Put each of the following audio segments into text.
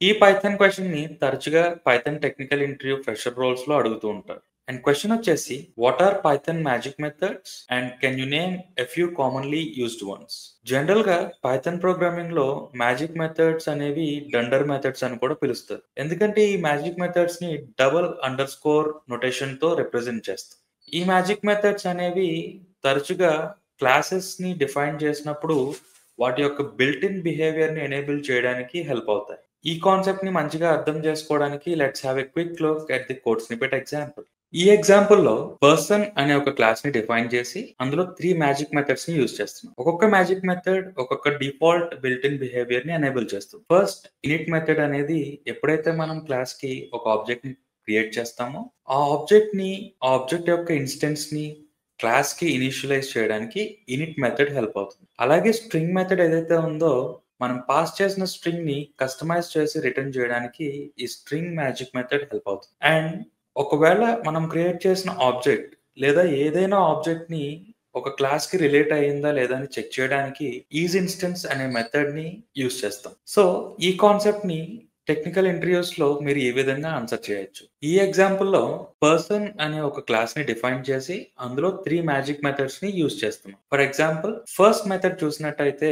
ఈ పైథాన్ క్వెషన్‌ని తరచుగా పైథాన్ టెక్నికల్ ఇంటర్వ్యూ ఫ్రెషర్ రోల్స్‌లో అడుగుతూ ఉంటారు. అండ్ క్వెషన్ వచ్చేసి what are Python magic methods and can you name a few commonly used ones? జనరల్‌గా పైథాన్ ప్రోగ్రామింగ్‌లో మ్యాజిక్ మెథడ్స్ అనేవి డండర్ మెథడ్స్ అని కూడా పిలుస్తారు. ఎందుకంటే ఈ మ్యాజిక్ మెథడ్స్‌ని డబుల్ అండర్‌స్కోర్ నొటేషన్‌తో రిప్రజెంట్ చేస్తాం. ఈ మ్యాజిక్ మెథడ్స్ అనేవి తరచుగా క్లాసెస్‌ని డిఫైన్ చేసినప్పుడు వాటి యొక్క బిల్ట్ ఇన్ బిహేవియర్‌ని ఎనేబుల్ చేయడానికి హెల్ప్ అవుతాయి. ఈ కాన్సెప్ట్‌ని మంచిగా అర్థం చేసుకోవడానికి let's have a quick look at the code snippet example. ఈ ఎగ్జాంపుల్‌లో పర్సన్ అనే ఒక క్లాస్‌ని డిఫైన్ చేసి అందులో 3 మ్యాజిక్ మెథడ్స్‌ని యూజ్ చేస్తున్నాం. ఒక్కొక్క మ్యాజిక్ మెథడ్ ఒక్కొక్క డిఫాల్ట్ బిల్ట్ ఇన్ బిహేవియర్‌ని ఎనేబుల్ చేస్తుంది. ఫస్ట్ ఇనిట్ మెథడ్ అనేది ఎప్పుడైతే మనం క్లాస్‌కి ఒక ఆబ్జెక్ట్‌ని క్రియేట్ చేస్తామో ఆ ఆబ్జెక్ట్ యొక్క ఇన్‌స్టెన్స్‌ని క్లాస్‌కి ఇనిషియలైజ్ చేయడానికి ఇనిట్ మెథడ్ హెల్ప్ అవుతుంది. అలాగే స్ట్రింగ్ మెథడ్ ఏదైతే ఉందో మనం పాస్ చేసిన స్ట్రింగ్‌ని కస్టమైజ్ చేసి రిటర్న్ చేయడానికి ఈ స్ట్రింగ్ మ్యాజిక్ మెథడ్ హెల్ప్ అవుతుంది. అండ్ ఒకవేళ మనం క్రియేట్ చేసిన ఆబ్జెక్ట్ లేదా ఏదైనా ఆబ్జెక్ట్‌ని ఒక క్లాస్‌కి రిలేట్ అయిందా లేదా అని చెక్ చేయడానికి ఈస్ఇన్స్టెన్స్ అనే మెథడ్‌ని యూజ్ చేస్తాం. సో, ఈ కాన్సెప్ట్‌ని టెక్నికల్ ఇంటర్వ్యూస్‌లో మీరు ఈ విధంగా ఆన్సర్ చేయొచ్చు. ఈ ఎగ్జాంపుల్‌లో పర్సన్ అనే ఒక క్లాస్‌ని డిఫైన్ చేసి అందులో 3 మ్యాజిక్ మెథడ్స్‌ని యూజ్ చేస్తున్నాం. ఫర్ ఎగ్జాంపుల్ ఫస్ట్ మెథడ్ చూసినట్టయితే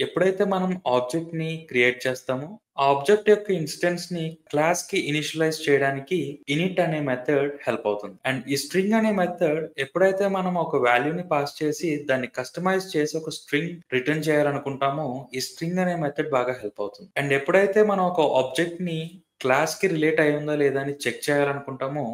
ఎప్పుడైతే మనం ఆబ్జెక్ట్‌ని క్రియేట్ చేస్తామో ఆ ఆబ్జెక్ట్ యొక్క ఇన్‌స్టెన్స్‌ని క్లాస్‌కి ఇనిషియలైజ్ చేయడానికి ఇనిట్ అనే మెథడ్ హెల్ప్ అవుతుంది. అండ్ ఈ స్ట్రింగ్ అనే మెథడ్ ఎప్పుడైతే మనం ఒక వాల్యూని పాస్ చేసి దాన్ని కస్టమైజ్ చేసి ఒక స్ట్రింగ్ రిటర్న్ చేయాలనుకుంటామో ఈ స్ట్రింగ్ అనే మెథడ్ బాగా హెల్ప్ అవుతుంది. అండ్ ఎప్పుడైతే మనం ఒక ఆబ్జెక్ట్‌ని క్లాస్‌కి రిలేట్ అయ్యిందా లేదా అని చెక్ చేయాలనుకుంటామో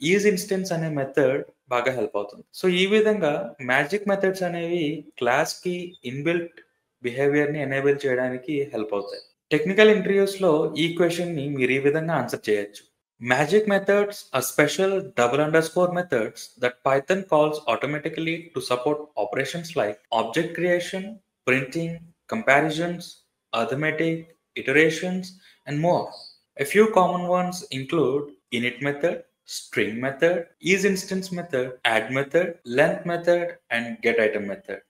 ఈస్ఇన్స్టెన్స్ అనే మెథడ్ బాగా హెల్ప్ అవుతుంది. సో, ఈ విధంగా మ్యాజిక్ మెథడ్స్ అనేవి క్లాస్‌కి ఇన్‌బిల్ట్ బిహేవియర్‌ని ఎనేబుల్ చేయడానికి హెల్ప్ అవుతాయి. టెక్నికల్ ఇంటర్వ్యూస్‌లో ఈ క్వెషన్‌ని మీరు ఈ విధంగా ఆన్సర్ చేయొచ్చు. Magic methods are special double underscore methods that Python calls automatically to support operations like object creation, printing, comparisons, arithmetic, iterations, and more. A few common ones include init method, string method, isInstance method, add method, length method, and getItem method.